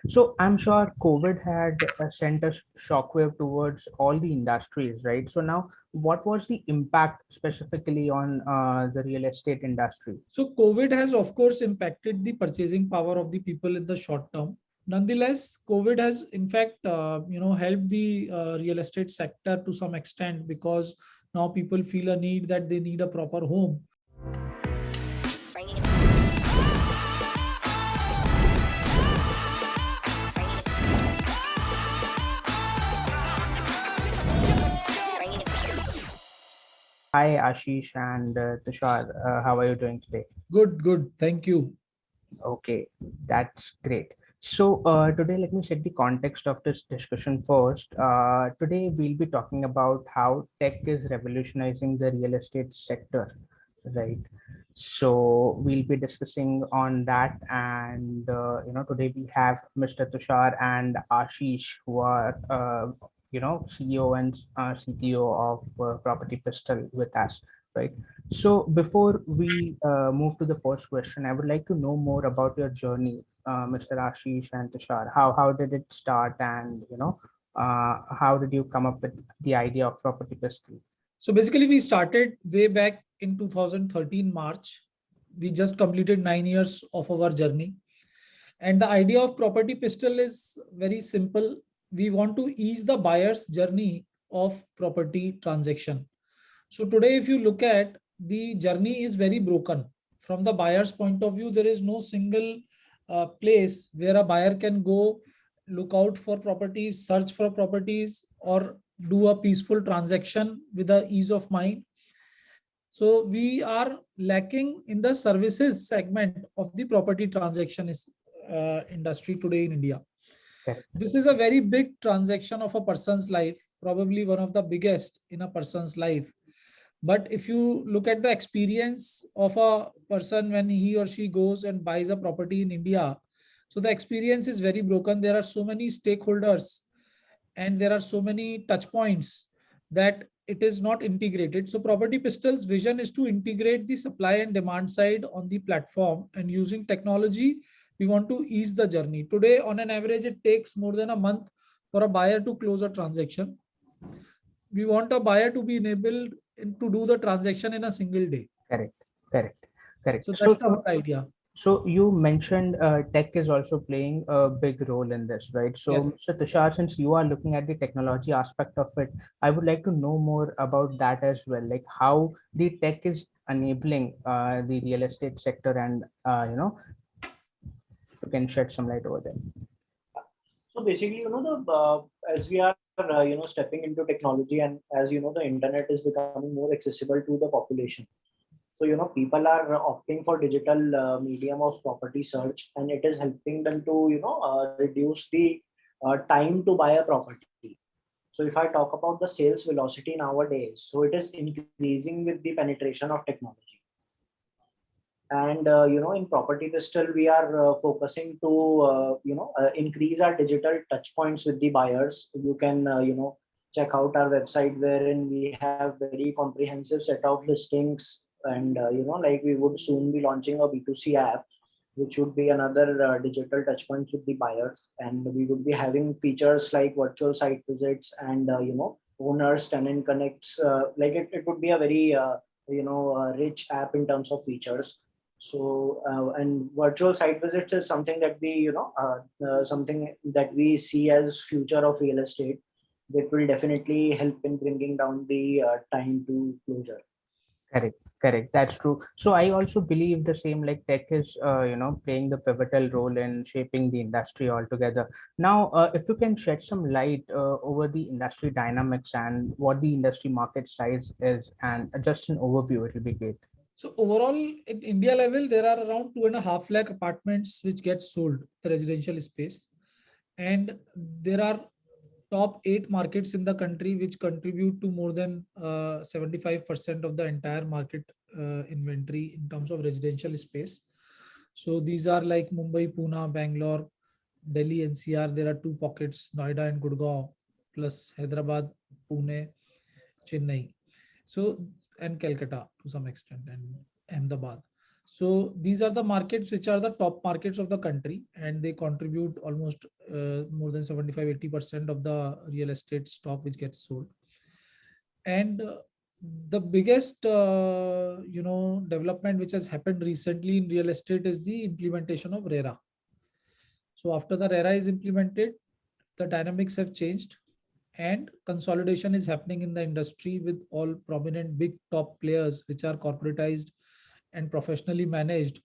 So I'm sure COVID had sent a shockwave towards all the industries, right? So now, what was the impact specifically on the real estate industry? So COVID has, of course, impacted the purchasing power of the people in the short term. Nonetheless, COVID has, in fact, helped the real estate sector to some extent, because now people feel a need that they need a proper home. Hi, Ashish and Tushar. How are you doing today? Good, good. Thank you. Okay, that's great. So today, let me set the context of this discussion first. Today, we'll be talking about how tech is revolutionizing the real estate sector, right? So we'll be discussing on that, and today we have Mr. Tushar and Ashish, who are CEO and CTO of Property Pistol with us, right? So before we move to the first question, I would like to know more about your journey, Mr. Ashish and Tushar. How did it start, and how did you come up with the idea of Property Pistol? So basically, we started way back in 2013 March. We just completed 9 years of our journey. And the idea of Property Pistol is very simple. We want to ease the buyer's journey of property transaction. So today, if you look at, the journey is very broken. From the buyer's point of view, there is no single place where a buyer can go, look out for properties, search for properties, or do a peaceful transaction with a ease of mind. So we are lacking in the services segment of the property transaction industry today in India. Correct. This is a very big transaction of a person's life, probably one of the biggest in a person's life. But if you look at the experience of a person when he or she goes and buys a property in India, so the experience is very broken. There are so many stakeholders and there are so many touch points that it is not integrated. So Property Pistol's vision is to integrate the supply and demand side on the platform, and using technology, we want to ease the journey. Today, on an average, it takes more than a month for a buyer to close a transaction. We want a buyer to be enabled to do the transaction in a single day. Correct, correct, correct. So So, that's so, our idea. so you mentioned tech is also playing a big role in this, right? So, Yes. Mr. Tushar, since you are looking at the technology aspect of it, I would like to know more about that as well, like how the tech is enabling the real estate sector, and if you can shed some light over there. So basically, the as we are stepping into technology, and as the internet is becoming more accessible to the population. So people are opting for digital medium of property search, and it is helping them to reduce the time to buy a property. So if I talk about the sales velocity nowadays, so it is increasing with the penetration of technology. And in Property Pistol, we are focusing to increase our digital touch points with the buyers. You can check out our website, wherein we have very comprehensive set of listings, and like we would soon be launching a B2C app, which would be another digital touch point with the buyers. And we would be having features like virtual site visits and owners tenant connects. It would be a very rich app in terms of features. So and virtual site visits is something that we something that we see as future of real estate, that will definitely help in bringing down the time to closure. Correct, correct. That's true. So I also believe the same. Like tech is, playing the pivotal role in shaping the industry altogether. Now, if you can shed some light over the industry dynamics and what the industry market size is, and just an overview, it will be great. So overall, in India level, there are around 2.5 lakh apartments which get sold the residential space, and there are top 8 markets in the country which contribute to more than 75% of the entire market inventory in terms of residential space. So these are like Mumbai, Pune, Bangalore, Delhi, NCR. There are 2 pockets, Noida and Gurgaon, plus Hyderabad, Pune, Chennai. So, and Calcutta to some extent, and Ahmedabad. So these are the markets which are the top markets of the country, and they contribute almost more than 75-80% of the real estate stock which gets sold. And the biggest development which has happened recently in real estate is the implementation of RERA. So after the RERA is implemented, the dynamics have changed, and consolidation is happening in the industry with all prominent big top players which are corporatized and professionally managed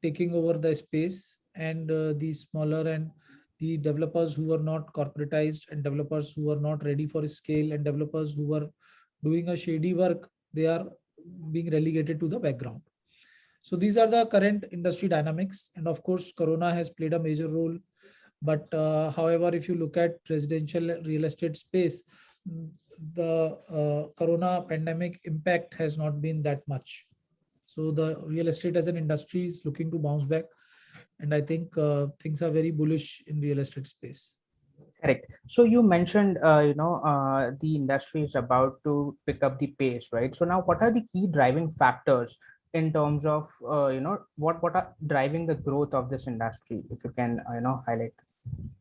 taking over the space, and the smaller and the developers who are not corporatized and developers who are not ready for scale and developers who are doing a shady work, they are being relegated to the background. So these are the current industry dynamics, and of course corona has played a major role. But however, if you look at residential real estate space, the corona pandemic impact has not been that much. So the real estate as an industry is looking to bounce back, and I think things are very bullish in real estate space. Correct. So you mentioned, the industry is about to pick up the pace, right? So now, what are the key driving factors in terms of, what are driving the growth of this industry? If you can, highlight.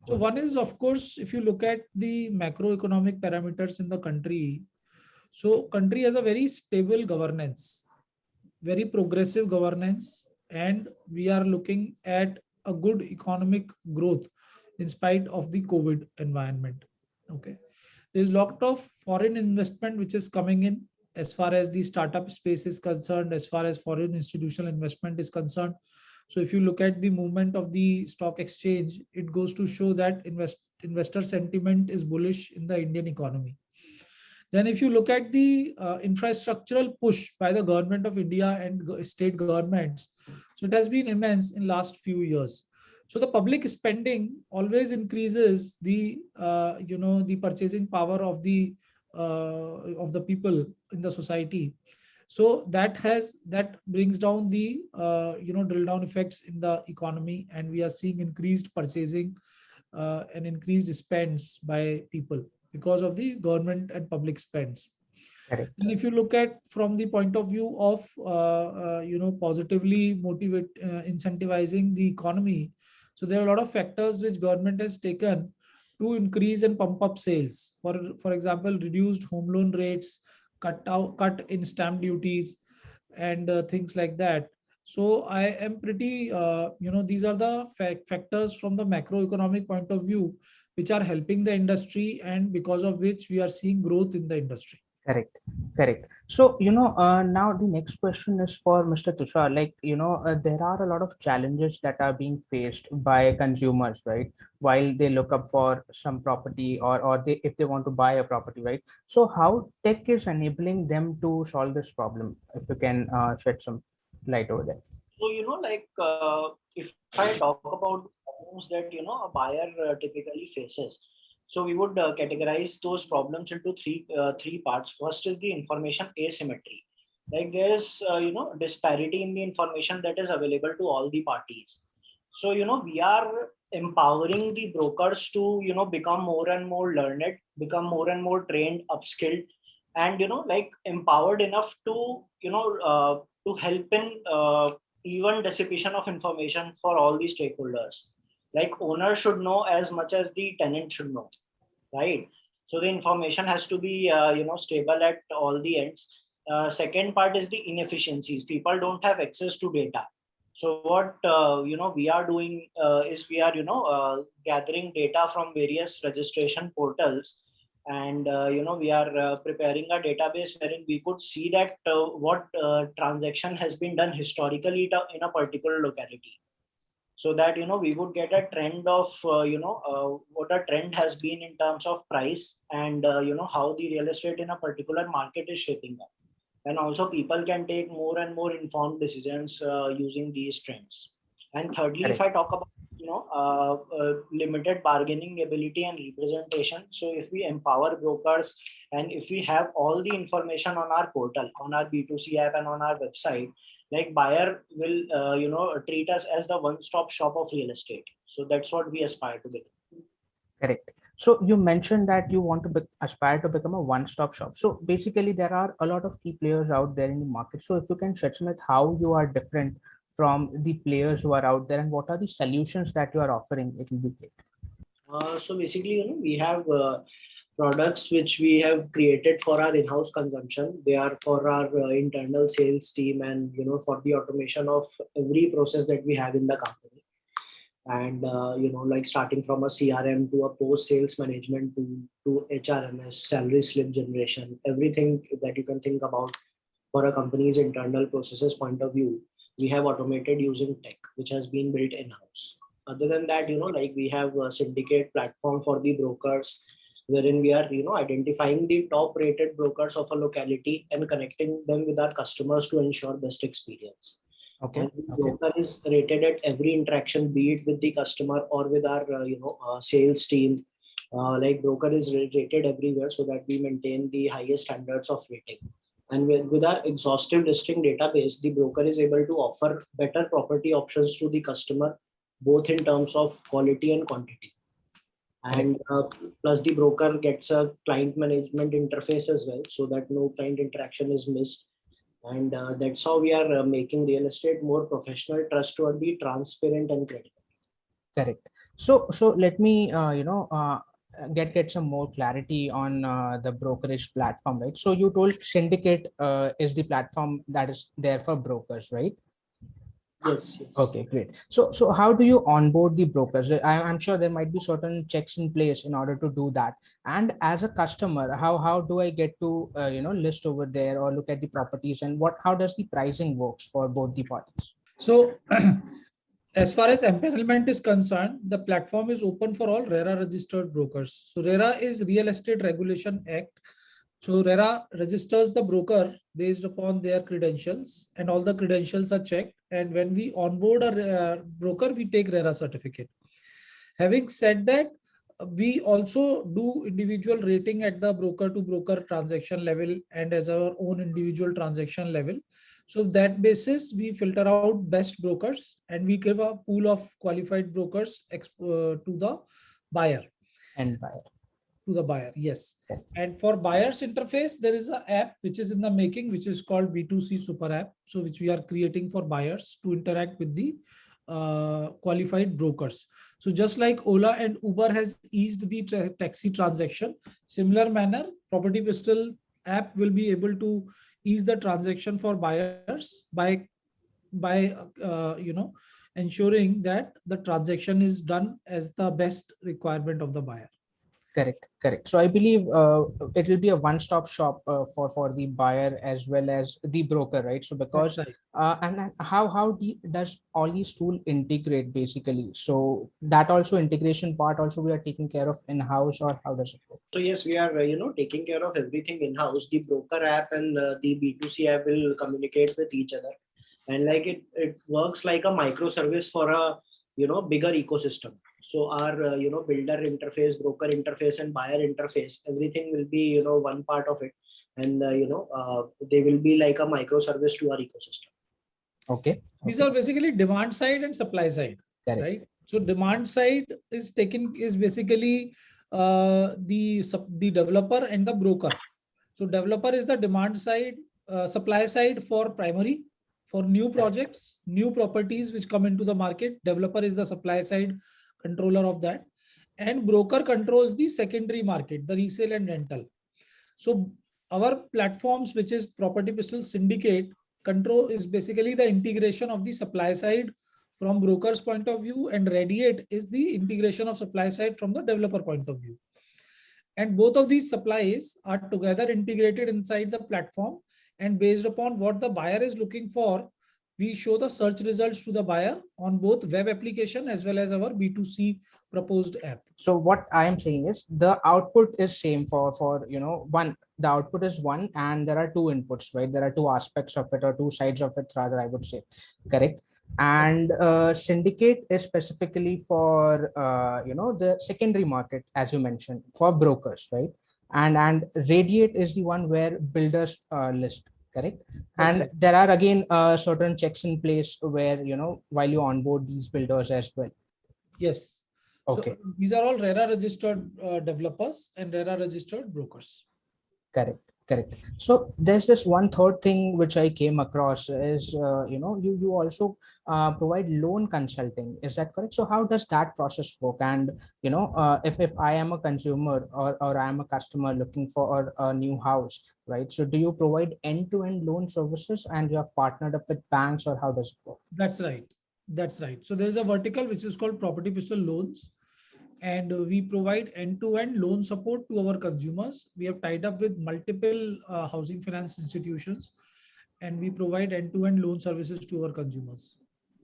So one is, of course, if you look at the macroeconomic parameters in the country, so country has a very stable governance, very progressive governance, and we are looking at a good economic growth in spite of the COVID environment. Okay. There's a lot of foreign investment which is coming in as far as the startup space is concerned, as far as foreign institutional investment is concerned. So if you look at the movement of the stock exchange, it goes to show that investor sentiment is bullish in the Indian economy. Then if you look at the infrastructural push by the government of India and state governments, so it has been immense in last few years. So the public spending always increases the the purchasing power of the people in the society. So that brings down the drill down effects in the economy, and we are seeing increased purchasing and increased spends by people because of the government and public spends. Correct. And if you look at from the point of view of positively motivate incentivizing the economy, so there are a lot of factors which government has taken to increase and pump up sales. For example, reduced home loan rates, cut in stamp duties, and things like that. So I am pretty these are the factors from the macroeconomic point of view which are helping the industry, and because of which we are seeing growth in the industry. Correct, correct. So, now the next question is for Mr. Tushar. Like, there are a lot of challenges that are being faced by consumers, right? While they look up for some property, or if they want to buy a property, right? So, how tech is enabling them to solve this problem? If you can shed some light over there. So, if I talk about problems that, a buyer typically faces, so we would categorize those problems into three parts. First is the information asymmetry. Like there is, disparity in the information that is available to all the parties. So, we are empowering the brokers to, become more and more learned, become more and more trained, upskilled, and, empowered enough to, to help in even dissipation of information for all the stakeholders. Like owner should know as much as the tenant should know, right? So the information has to be stable at all the ends. Second part is the inefficiencies. People don't have access to data. So what we are doing is we are gathering data from various registration portals, and we are preparing a database wherein we could see that what transaction has been done historically in a particular locality, so that we would get a trend of what a trend has been in terms of price, and how the real estate in a particular market is shaping up, and also people can take more and more informed decisions using these trends. And thirdly, if Correct. I talk about limited bargaining ability and representation, so if we empower brokers and if we have all the information on our portal, on our B2C app and on our website, like buyer will treat us as the one-stop shop of real estate. So that's what we aspire to be. Correct. So you mentioned that you want to aspire to become a one-stop shop. So basically, there are a lot of key players out there in the market. So if you can shed some light how you are different from the players who are out there, and what are the solutions that you are offering? It will be great. So basically, we have products which we have created for our in-house consumption. They are for our internal sales team, and for the automation of every process that we have in the company. And like starting from a CRM to a post-sales management to HRMS, salary slip generation, everything that you can think about for a company's internal processes point of view, we have automated using tech, which has been built in-house. Other than that, like we have a syndicate platform for the brokers, wherein we are, identifying the top rated brokers of a locality and connecting them with our customers to ensure best experience. Okay. And the broker is rated at every interaction, be it with the customer or with our, sales team. Like broker is rated everywhere so that we maintain the highest standards of rating. And with our exhaustive listing database, the broker is able to offer better property options to the customer, both in terms of quality and quantity. And plus the broker gets a client management interface as well, so that no client interaction is missed. And that's how we are making real estate more professional, trustworthy, transparent, and credible. Correct. So let me get some more clarity on the brokerage platform, right? So you told syndicate is the platform that is there for brokers, right? Yes. Okay, great. So how do you onboard the brokers? I'm sure there might be certain checks in place in order to do that. And as a customer, how do I get to list over there or look at the properties, and how does the pricing works for both the parties? So as far as empanelment is concerned, the platform is open for all RERA registered brokers. So RERA is Real Estate Regulation Act. So RERA registers the broker based upon their credentials, and all the credentials are checked. And when we onboard a broker, we take RERA certificate. Having said that, we also do individual rating at the broker to broker transaction level and as our own individual transaction level. So that basis, we filter out best brokers and we give a pool of qualified brokers to the buyer. And buyer. To the buyer, yes. And for buyer's interface, there is an app which is in the making, which is called B2C Super App. So which we are creating for buyers to interact with the qualified brokers. So just like Ola and Uber has eased the taxi transaction, similar manner, PropertyPistol app will be able to ease the transaction for buyers by ensuring that the transaction is done as the best requirement of the buyer. Correct. So I believe it will be a one-stop shop for the buyer as well as the broker, right? So because right. And how does all these tools integrate basically? So that also integration part also we are taking care of in-house, or how does it work? So yes, we are taking care of everything in-house. The broker app and the B2C app will communicate with each other, and like it works like a microservice for a bigger ecosystem. So our builder interface, broker interface, and buyer interface, everything will be one part of it, and they will be like a microservice to our ecosystem. Okay. These are basically demand side and supply side. Correct. Right? So demand side is basically the developer and the broker. So developer is the demand side, supply side for primary, for new projects, new properties which come into the market. Developer is the supply side controller of that, and broker controls the secondary market, the resale and rental. So our platforms, which is PropertyPistol Syndicate, control is basically the integration of the supply side from broker's point of view, and radiate is the integration of supply side from the developer point of view. And both of these supplies are together integrated inside the platform, and based upon what the buyer is looking for, we show the search results to the buyer on both web application as well as our B2C proposed app. So what I am saying is the output is same for one. The output is one, and there are two inputs, right? There are two aspects of it, or two sides of it, rather, I would say. Correct. And syndicate is specifically for the secondary market, as you mentioned, for brokers, right? And radiate is the one where builders list. Correct. That's and it. There are again certain checks in place where while you onboard these builders as well. Yes. Okay. So these are all RERA registered developers and RERA registered brokers. Correct. Correct. So there's this one third thing which I came across is, you also provide loan consulting. Is that correct? So how does that process work? And, if I am a consumer or I am a customer looking for a new house, right? So do you provide end-to-end loan services and you have partnered up with banks, or how does it work? That's right. That's right. So there's a vertical which is called Property Pistol Loans, and we provide end-to-end loan support to our consumers. We have tied up with multiple housing finance institutions, and we provide end-to-end loan services to our consumers.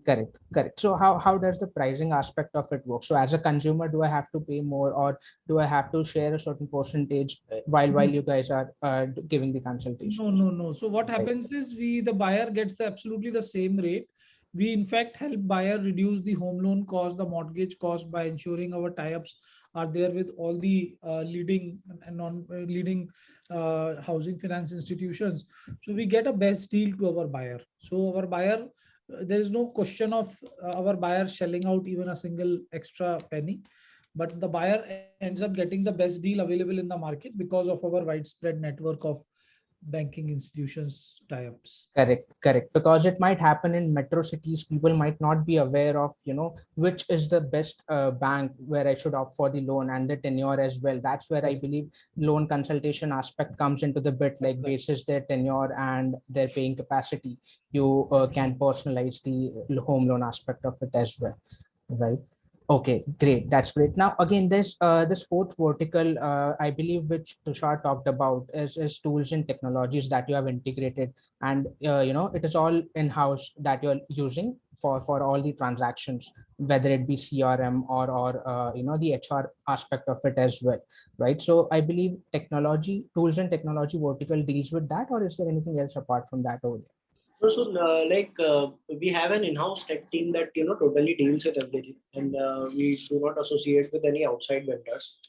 Correct, correct. So how does the pricing aspect of it work? So as a consumer, do I have to pay more, or do I have to share a certain percentage while you guys are giving the consultation? No, no, no. So what Right. happens is the buyer gets absolutely the same rate. We in fact help buyer reduce the home loan cost, the mortgage cost by ensuring our tie-ups are there with all the leading and non-leading housing finance institutions. So we get a best deal to our buyer. So our buyer, there is no question of our buyer shelling out even a single extra penny, but the buyer ends up getting the best deal available in the market because of our widespread network of banking institutions tie-ups. Correct, correct. Because it might happen in metro cities, people might not be aware of, which is the best bank where I should opt for the loan and the tenure as well. That's where I That's, believe loan consultation aspect comes into the bit, that's like right. basis their tenure and their paying capacity. You can personalize the home loan aspect of it as well, right? Okay, great. That's great. Now, again, this fourth vertical, I believe, which Tushar talked about, is tools and technologies that you have integrated, and it is all in-house that you're using for all the transactions, whether it be CRM or the HR aspect of it as well, right? So, I believe technology tools and technology vertical deals with that, or is there anything else apart from that over there? We have an in-house tech team that totally deals with everything, and we do not associate with any outside vendors.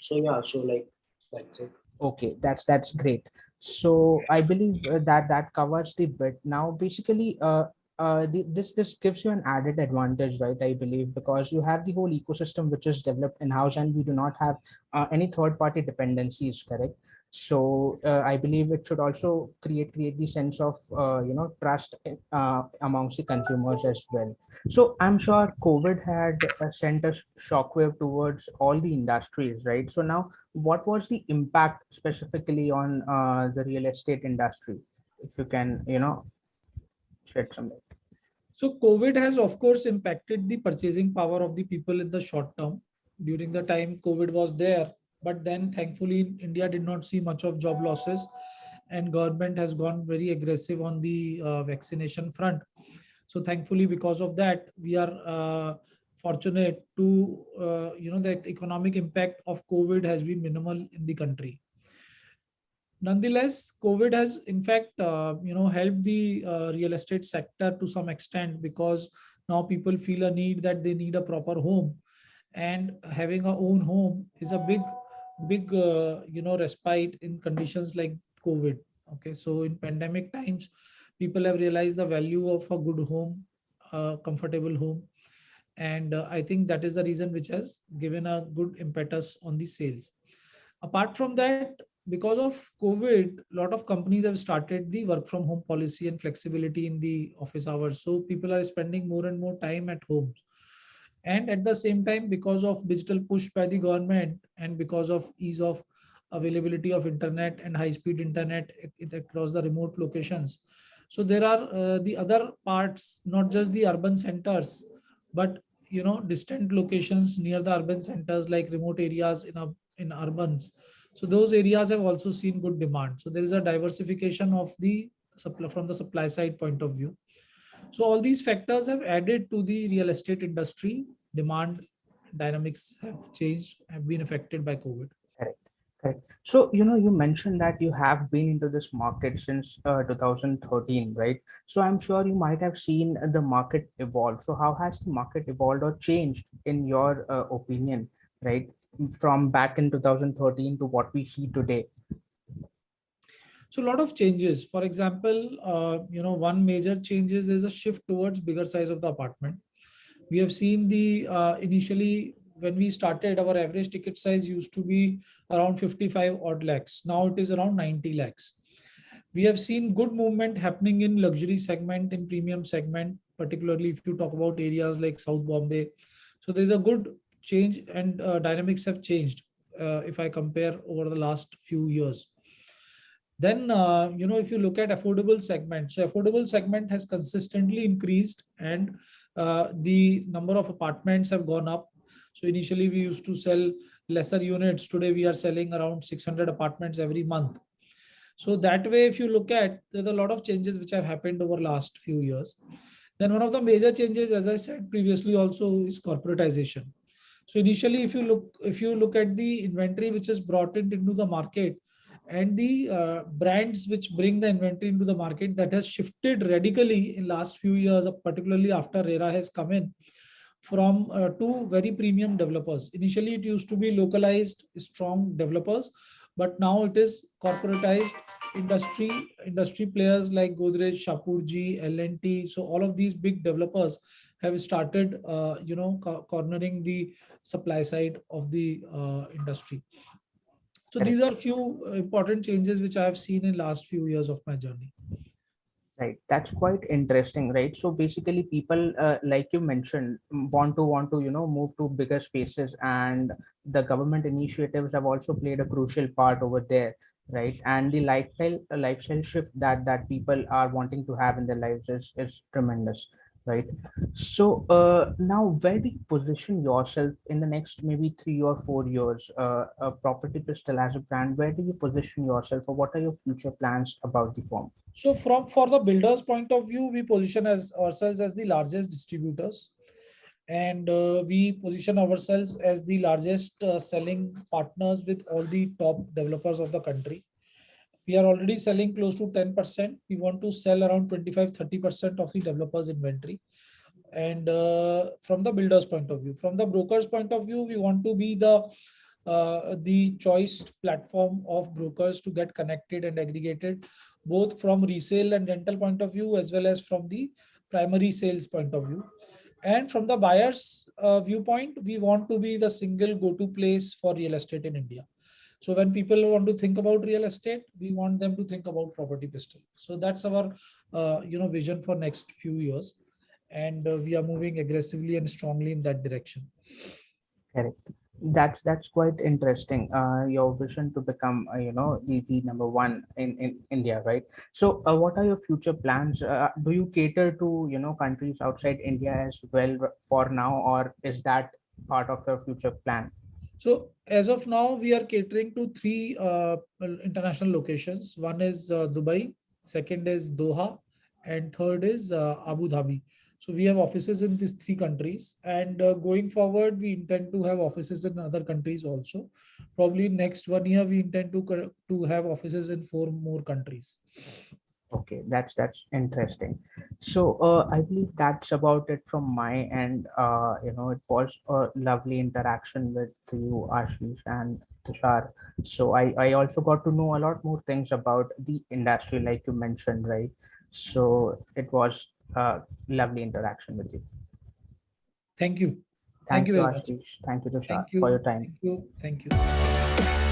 So yeah, so like that's it. Okay, that's great. So I believe that covers the bit. Now, basically, this gives you an added advantage, right? I believe, because you have the whole ecosystem which is developed in house, and we do not have any third party dependencies. Correct. So I believe it should also create the sense of trust amongst the consumers as well. So I'm sure COVID had sent a shockwave towards all the industries, right? So now, what was the impact specifically on the real estate industry? If you can, shed some light. So COVID has of course impacted the purchasing power of the people in the short term during the time COVID was there. But then thankfully India did not see much of job losses, and government has gone very aggressive on the vaccination front. So thankfully because of that we are fortunate to that economic impact of COVID has been minimal in the country. Nonetheless, COVID has in fact helped the real estate sector to some extent, because now people feel a need that they need a proper home, and having a own home is a big respite in conditions like COVID. Okay, so in pandemic times people have realized the value of a good home, a comfortable home, and I think that is the reason which has given a good impetus on the sales. Apart from that, because of COVID, a lot of companies have started the work from home policy and flexibility in the office hours. So people are spending more and more time at home. And at the same time, because of digital push by the government and because of ease of availability of internet and high speed internet across the remote locations. So there are the other parts, not just the urban centers, but distant locations near the urban centers like remote areas in urbans. So those areas have also seen good demand. So there is a diversification of the supply from the supply side point of view. So all these factors have added to the real estate industry. Demand dynamics have changed, have been affected by COVID. Correct. Correct. So, you mentioned that you have been into this market since 2013, right? So I'm sure you might have seen the market evolve. So how has the market evolved or changed in your opinion, right? From back in 2013 to what we see today. So a lot of changes. For example, one major change is there's a shift towards bigger size of the apartment. We have seen the initially when we started, our average ticket size used to be around 55 odd lakhs. Now it is around 90 lakhs. We have seen good movement happening in luxury segment, in premium segment, particularly if you talk about areas like South Bombay. So there's a good change, and dynamics have changed if I compare over the last few years. Then, if you look at affordable segment, so affordable segment has consistently increased, and the number of apartments have gone up. So initially we used to sell lesser units. Today we are selling around 600 apartments every month. So that way, if you look at, there's a lot of changes which have happened over last few years. Then one of the major changes, as I said previously, also is corporatization. So initially, if you look at the inventory which is brought into the market, and the brands which bring the inventory into the market, that has shifted radically in last few years, particularly after RERA has come in, from two very premium developers. Initially, it used to be localized, strong developers, but now it is corporatized industry players like Godrej, Shapurji, L&T. So all of these big developers have started, cornering the supply side of the industry. So these are few important changes which I have seen in last few years of my journey. Right, that's quite interesting, right? So basically, people, like you mentioned, want to move to bigger spaces, and the government initiatives have also played a crucial part over there, right? And the lifestyle shift that people are wanting to have in their lives is tremendous, right? So now, where do you position yourself in the next maybe 3 or 4 years? Property Pistol as a brand, where do you position yourself, or what are your future plans about the firm? So for the builders point of view, we position as ourselves as the largest distributors, and we position ourselves as the largest selling partners with all the top developers of the country. We are already selling close to 10%. We want to sell around 25-30% of the developers inventory. And from the builders point of view, from the brokers point of view, we want to be the choice platform of brokers to get connected and aggregated, both from resale and rental point of view, as well as from the primary sales point of view. And from the buyer's viewpoint, we want to be the single go-to place for real estate in India. So when people want to think about real estate, we want them to think about Property Pistol. So that's our vision for next few years, and we are moving aggressively and strongly in that direction. Correct. That's quite interesting. Your vision to become, the number one in India, right? So, what are your future plans? Do you cater to countries outside India as well for now, or is that part of your future plan? So as of now, we are catering to three international locations. One is Dubai, second is Doha, and third is Abu Dhabi. So we have offices in these three countries, and going forward, we intend to have offices in other countries also. Probably next 1 year, we intend to have offices in 4 more countries. Okay, that's interesting. So I believe that's about it from my end. It was a lovely interaction with you, Ashish and Tushar. So I also got to know a lot more things about the industry, like you mentioned, right? So it was a lovely interaction with you. Thank you. Thank Thank you you, very much. Ashish. Thank you, Tushar, Thank for your you. time. Thank you. Thank you.